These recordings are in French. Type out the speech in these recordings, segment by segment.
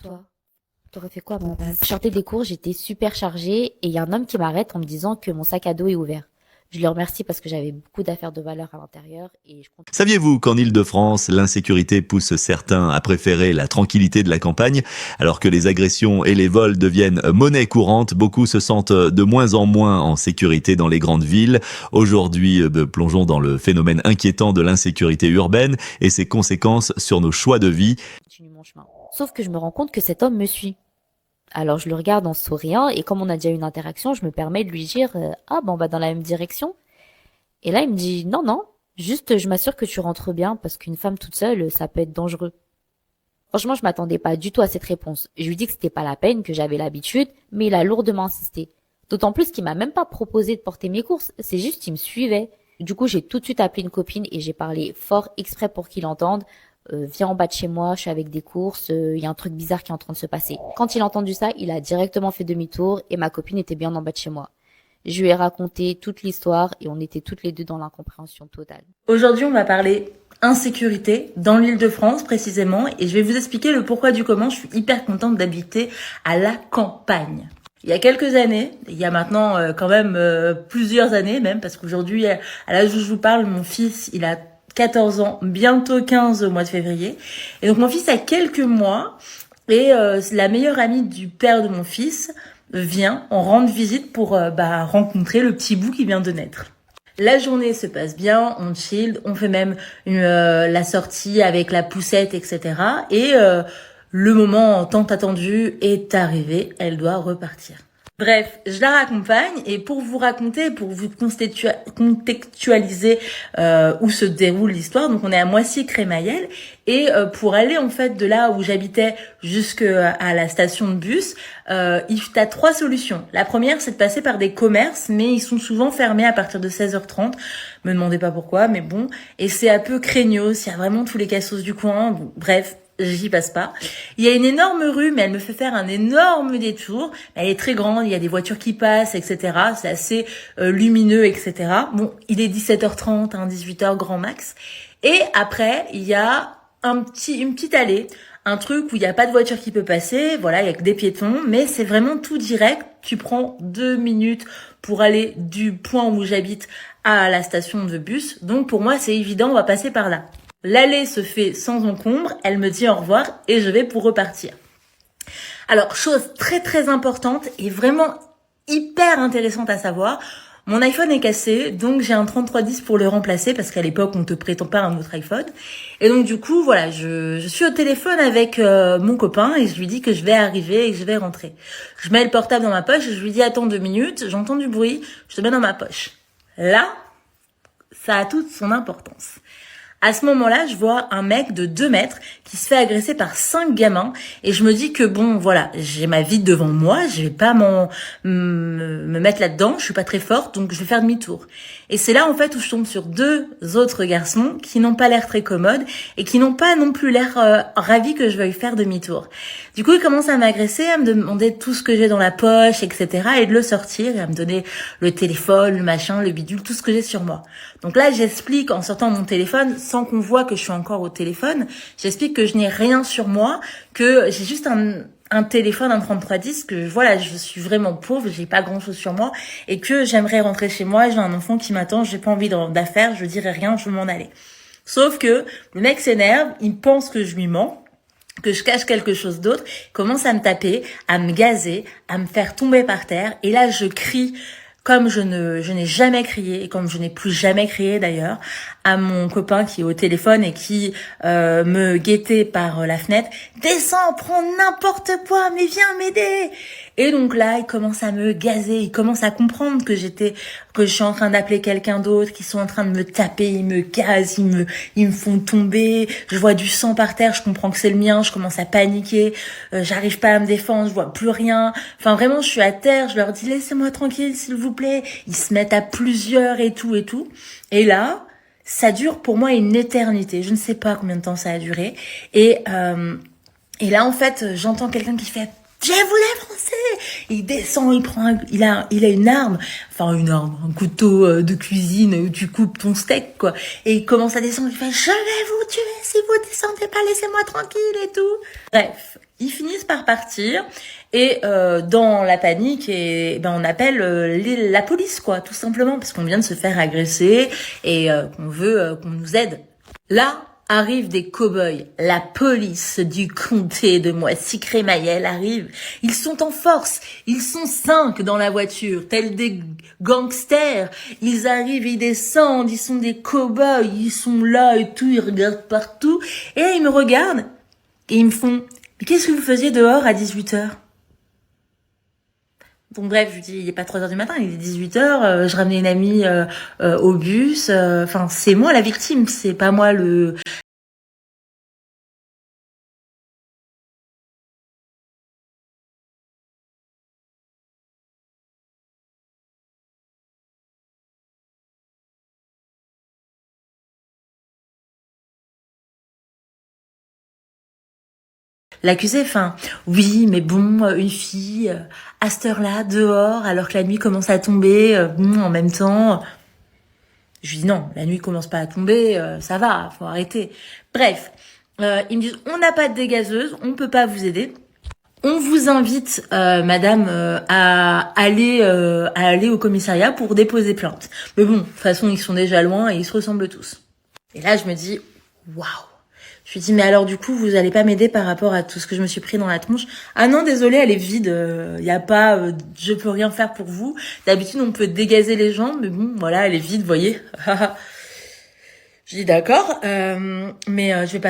Toi, t'aurais fait quoi à ma place? Je sortais des cours, j'étais super chargée et il y a un homme qui m'arrête en me disant que mon sac à dos est ouvert. Je le remercie parce que j'avais beaucoup d'affaires de valeur à l'intérieur et je compte. Saviez-vous qu'en Île-de-France, l'insécurité pousse certains à préférer la tranquillité de la campagne, alors que les agressions et les vols deviennent monnaie courante, beaucoup se sentent de moins en moins en sécurité dans les grandes villes. Aujourd'hui, plongeons dans le phénomène inquiétant de l'insécurité urbaine et ses conséquences sur nos choix de vie. Continue mon chemin. Sauf que je me rends compte que cet homme me suit. Alors je le regarde en souriant et comme on a déjà eu une interaction, je me permets de lui dire ah ben on va dans la même direction. Et là il me dit non non, juste je m'assure que tu rentres bien parce qu'une femme toute seule ça peut être dangereux. Franchement je m'attendais pas du tout à cette réponse. Je lui dis que c'était pas la peine, que j'avais l'habitude, mais il a lourdement insisté. D'autant plus qu'il m'a même pas proposé de porter mes courses, c'est juste qu'il me suivait. Du coup j'ai tout de suite appelé une copine et j'ai parlé fort exprès pour qu'il entende. Viens en bas de chez moi, je suis avec des courses, y a un truc bizarre qui est en train de se passer. Quand il a entendu ça, il a directement fait demi-tour et ma copine était bien en bas de chez moi. Je lui ai raconté toute l'histoire et on était toutes les deux dans l'incompréhension totale. Aujourd'hui, on va parler insécurité dans l'Île-de-France précisément et je vais vous expliquer le pourquoi du comment. Je suis hyper contente d'habiter à la campagne. Il y a quelques années, il y a maintenant quand même plusieurs années même, parce qu'aujourd'hui, à l'âge où je vous parle, mon fils, il a 14 ans, bientôt 15 au mois de février. Et donc mon fils a quelques mois et la meilleure amie du père de mon fils vient, on rend visite pour rencontrer le petit bout qui vient de naître. La journée se passe bien, on chill, on fait même la sortie avec la poussette, etc. Et le moment tant attendu est arrivé, elle doit repartir. Bref, je la raccompagne et pour vous raconter, pour vous contextualiser où se déroule l'histoire, donc on est à Moissy-Crémaillère et pour aller en fait de là où j'habitais jusqu'à la station de bus, t'as trois solutions. La première, c'est de passer par des commerces, mais ils sont souvent fermés à partir de 16h30. Me demandez pas pourquoi, mais bon. Et c'est un peu craignos, il y a vraiment tous les cassos du coin. Bon, bref, j'y passe pas. Il y a une énorme rue, mais elle me fait faire un énorme détour. Elle est très grande, il y a des voitures qui passent, etc. C'est assez lumineux, etc. Bon, il est 17h30, 18h grand max. Et après, il y a une petite allée, un truc où il n'y a pas de voiture qui peut passer. Voilà, il y a que des piétons, mais c'est vraiment tout direct. Tu prends 2 minutes pour aller du point où j'habite à la station de bus. Donc pour moi, c'est évident, on va passer par là. L'allée se fait sans encombre, elle me dit au revoir et je vais pour repartir. Alors, chose très très importante et vraiment hyper intéressante à savoir, mon iPhone est cassé, donc j'ai un 3310 pour le remplacer parce qu'à l'époque, on ne te prétend pas un autre iPhone. Et donc du coup, voilà, je suis au téléphone avec mon copain et je lui dis que je vais arriver et que je vais rentrer. Je mets le portable dans ma poche et je lui dis attends 2 minutes, j'entends du bruit, je te mets dans ma poche. Là, ça a toute son importance. À ce moment-là, je vois un mec de 2 mètres qui se fait agresser par 5 gamins et je me dis que bon, voilà, j'ai ma vie devant moi, je vais pas me mettre là-dedans, je suis pas très forte, donc je vais faire demi-tour. Et c'est là en fait où je tombe sur 2 autres garçons qui n'ont pas l'air très commodes et qui n'ont pas non plus l'air ravis que je veuille faire demi-tour. Du coup, ils commencent à m'agresser, à me demander tout ce que j'ai dans la poche, etc. et de le sortir et à me donner le téléphone, le machin, le bidule, tout ce que j'ai sur moi. Donc là, j'explique en sortant mon téléphone, sans qu'on voit que je suis encore au téléphone, j'explique que je n'ai rien sur moi, que j'ai juste un téléphone, un 3310, que voilà, je suis vraiment pauvre, j'ai pas grand chose sur moi, et que j'aimerais rentrer chez moi, j'ai un enfant qui m'attend, j'ai pas envie d'affaires, je dirais rien, je veux m'en aller. Sauf que le mec s'énerve, il pense que je lui mens, que je cache quelque chose d'autre, commence à me taper, à me gazer, à me faire tomber par terre, et là je crie comme je n'ai jamais crié, et comme je n'ai plus jamais crié d'ailleurs, à mon copain qui est au téléphone et qui me guettait par la fenêtre. Descends, prends n'importe quoi, mais viens m'aider. Et donc là, il commence à me gazer, il commence à comprendre que je suis en train d'appeler quelqu'un d'autre, qu'ils sont en train de me taper, ils me gazent, ils me font tomber. Je vois du sang par terre, je comprends que c'est le mien, je commence à paniquer, j'arrive pas à me défendre, je vois plus rien. Enfin vraiment, je suis à terre, je leur dis laissez-moi tranquille s'il vous plaît. Ils se mettent à plusieurs et tout et tout. Et là, ça dure pour moi une éternité. Je ne sais pas combien de temps ça a duré. Et là, en fait, j'entends quelqu'un qui fait « Je vous l'ai français !» Il descend, il a une arme, un couteau de cuisine où tu coupes ton steak, quoi. Et il commence à descendre, il fait « Je vais vous tuer si vous descendez pas, laissez-moi tranquille » et tout. Bref, Ils finissent par partir et dans la panique, on appelle la police, quoi, tout simplement, parce qu'on vient de se faire agresser et qu'on veut qu'on nous aide. Là arrivent des cow-boys, la police du comté de Moissy-Crémaillel arrive. Ils sont en force, ils sont 5 dans la voiture, tels des gangsters. Ils arrivent, ils descendent, ils sont des cow-boys, ils sont là et tout, ils regardent partout. Et là, ils me regardent et ils me font « Mais qu'est-ce que vous faisiez dehors à 18h ?» Donc bref, je lui dis, il est pas 3h du matin, il est 18h, je ramenais une amie au bus, enfin c'est moi la victime, c'est pas moi le... L'accusé, enfin, oui, mais bon, une fille, à cette heure-là, dehors, alors que la nuit commence à tomber, en même temps... Je lui dis non, la nuit commence pas à tomber, ça va, faut arrêter. Bref, ils me disent, on n'a pas de dégazeuse, on peut pas vous aider. On vous invite, madame, à aller au commissariat pour déposer plainte. Mais bon, de toute façon, ils sont déjà loin et ils se ressemblent tous. Et là, je me dis, waouh. Je lui dis, mais alors du coup, vous allez pas m'aider par rapport à tout ce que je me suis pris dans la tronche? Ah non, désolé, elle est vide. Y a pas, je peux rien faire pour vous. D'habitude, on peut dégazer les jambes, mais bon, voilà, elle est vide, voyez. Je dis d'accord, mais je vais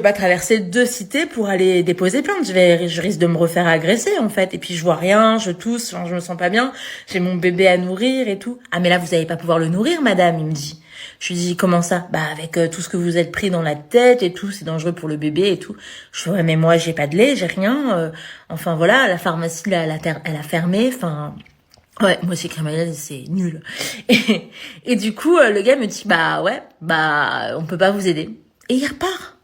pas traverser 2 cités pour aller déposer plainte. Je risque de me refaire agresser, en fait. Et puis, je vois rien, je tousse, je me sens pas bien. J'ai mon bébé à nourrir et tout. Ah, mais là, vous allez pas pouvoir le nourrir, madame, il me dit. Je lui dis, comment ça? Bah, avec tout ce que vous êtes pris dans la tête et tout, c'est dangereux pour le bébé et tout. Je dis, ouais, mais moi, j'ai pas de lait, j'ai rien. Enfin, voilà, la pharmacie, elle a fermé, enfin... Ouais, moi, c'est Crémaillel, c'est nul. Et du coup, le gars me dit, bah, ouais, bah, on peut pas vous aider. Et il repart.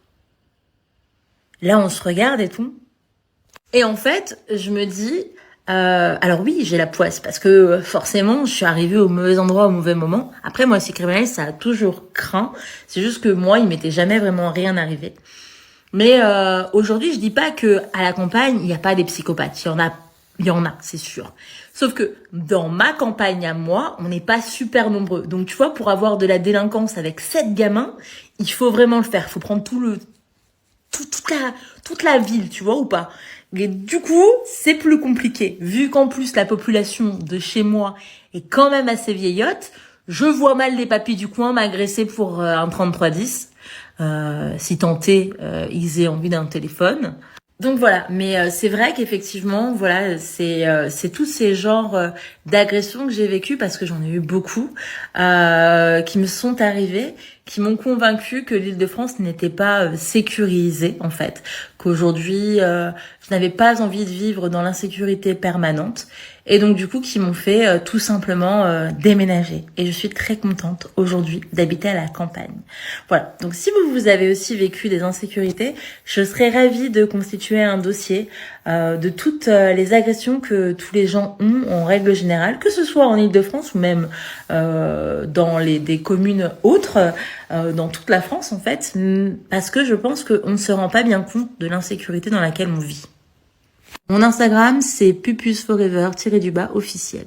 Là, on se regarde et tout. Et en fait, je me dis... alors oui, j'ai la poisse parce que forcément, je suis arrivée au mauvais endroit au mauvais moment. Après, moi, c'est criminel, ça a toujours craint. C'est juste que moi, il m'était jamais vraiment rien arrivé. Mais aujourd'hui, je dis pas que à la campagne, il n'y a pas des psychopathes. Il y en a, c'est sûr. Sauf que dans ma campagne à moi, on n'est pas super nombreux. Donc tu vois, pour avoir de la délinquance avec 7 gamins, il faut vraiment le faire. Il faut prendre toute la ville, tu vois ou pas. Et du coup, c'est plus compliqué. Vu qu'en plus, la population de chez moi est quand même assez vieillotte, je vois mal les papis du coin m'agresser pour un 3310. Si tant est, ils aient envie d'un téléphone. Donc voilà, mais c'est vrai qu'effectivement, voilà, c'est tous ces genres d'agressions que j'ai vécues parce que j'en ai eu beaucoup, qui me sont arrivées, qui m'ont convaincu que l'Île-de-France n'était pas sécurisée en fait, qu'aujourd'hui je n'avais pas envie de vivre dans l'insécurité permanente et donc du coup qui m'ont fait tout simplement déménager. Et je suis très contente aujourd'hui d'habiter à la campagne. Voilà, donc si vous avez aussi vécu des insécurités, je serais ravie de constituer un dossier de toutes les agressions que tous les gens ont en règle générale, que ce soit en Île-de-France ou même dans des communes autres, dans toute la France en fait, parce que je pense qu'on ne se rend pas bien compte de l'insécurité dans laquelle on vit. Mon Instagram, c'est pupusforever_officiel.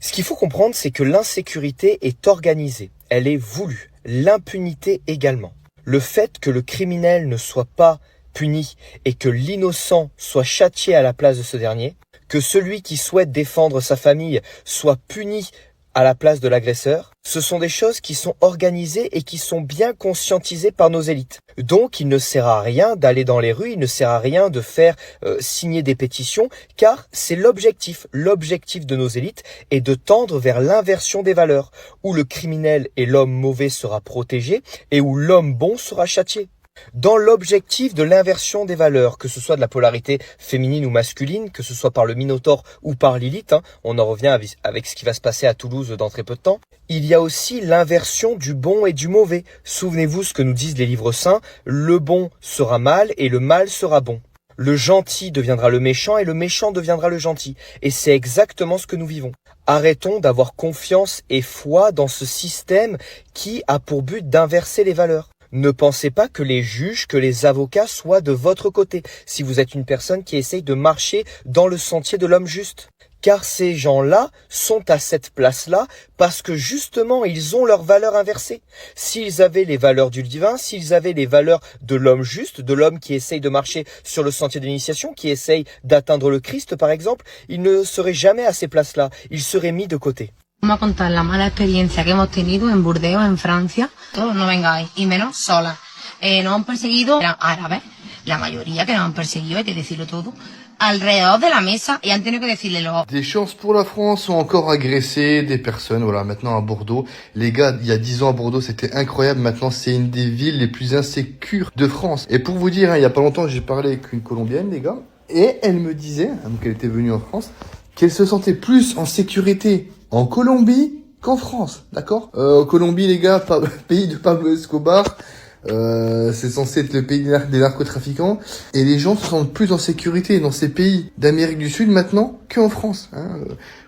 Ce qu'il faut comprendre, c'est que l'insécurité est organisée, elle est voulue, l'impunité également. Le fait que le criminel ne soit pas puni et que l'innocent soit châtié à la place de ce dernier, que celui qui souhaite défendre sa famille soit puni à la place de l'agresseur, ce sont des choses qui sont organisées et qui sont bien conscientisées par nos élites. Donc il ne sert à rien d'aller dans les rues, il ne sert à rien de faire signer des pétitions, car c'est l'objectif. L'objectif de nos élites est de tendre vers l'inversion des valeurs, où le criminel et l'homme mauvais sera protégé et où l'homme bon sera châtié. Dans l'objectif de l'inversion des valeurs, que ce soit de la polarité féminine ou masculine, que ce soit par le Minotaure ou par Lilith, on en revient avec ce qui va se passer à Toulouse dans très peu de temps, il y a aussi l'inversion du bon et du mauvais. Souvenez-vous ce que nous disent les livres saints, le bon sera mal et le mal sera bon. Le gentil deviendra le méchant et le méchant deviendra le gentil. Et c'est exactement ce que nous vivons. Arrêtons d'avoir confiance et foi dans ce système qui a pour but d'inverser les valeurs. Ne pensez pas que les juges, que les avocats soient de votre côté, si vous êtes une personne qui essaye de marcher dans le sentier de l'homme juste. Car ces gens-là sont à cette place-là parce que justement ils ont leurs valeurs inversées. S'ils avaient les valeurs du divin, s'ils avaient les valeurs de l'homme juste, de l'homme qui essaye de marcher sur le sentier de l'initiation, qui essaye d'atteindre le Christ par exemple, ils ne seraient jamais à ces places-là, ils seraient mis de côté. Vamos a contar la mala experiencia que hemos tenido en Burdeos, en Francia. Todos no vengáis, y menos solas. Nos han perseguido, eran árabes, la mayoría que nos han perseguido, hay que decirlo todo, alrededor de la mesa, y han tenido que decirle los... Des chances pour la France ont encore agressé des personnes, voilà, maintenant à Bordeaux. Les gars, il y a 10 ans à Bordeaux, c'était incroyable. Maintenant, c'est une des villes les plus insécures de France. Et pour vous dire, il y a pas longtemps, j'ai parlé avec une Colombienne, les gars, et elle me disait, donc elle était venue en France, qu'elle se sentait plus en sécurité en Colombie qu'en France, d'accord? Colombie, les gars, pays de Pablo Escobar, c'est censé être le pays des narcotrafiquants, et les gens se sentent plus en sécurité dans ces pays d'Amérique du Sud maintenant qu'en France. Hein.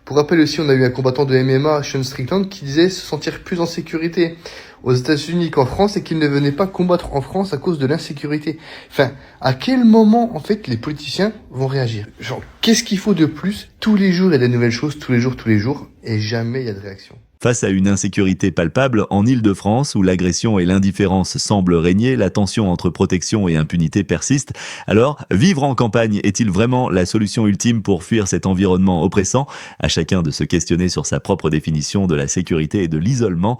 Pour rappel aussi, on a eu un combattant de MMA, Sean Strickland, qui disait se sentir plus en sécurité aux États-Unis qu'en France et qu'il ne venait pas combattre en France à cause de l'insécurité. Enfin, à quel moment, en fait, les politiciens vont réagir? Genre, qu'est-ce qu'il faut de plus? Tous les jours, il y a des nouvelles choses, tous les jours, et jamais il y a de réaction. Face à une insécurité palpable, en Île-de-France, où l'agression et l'indifférence semblent régner, la tension entre protection et impunité persiste. Alors, vivre en campagne est-il vraiment la solution ultime pour fuir cet environnement oppressant? À chacun de se questionner sur sa propre définition de la sécurité et de l'isolement.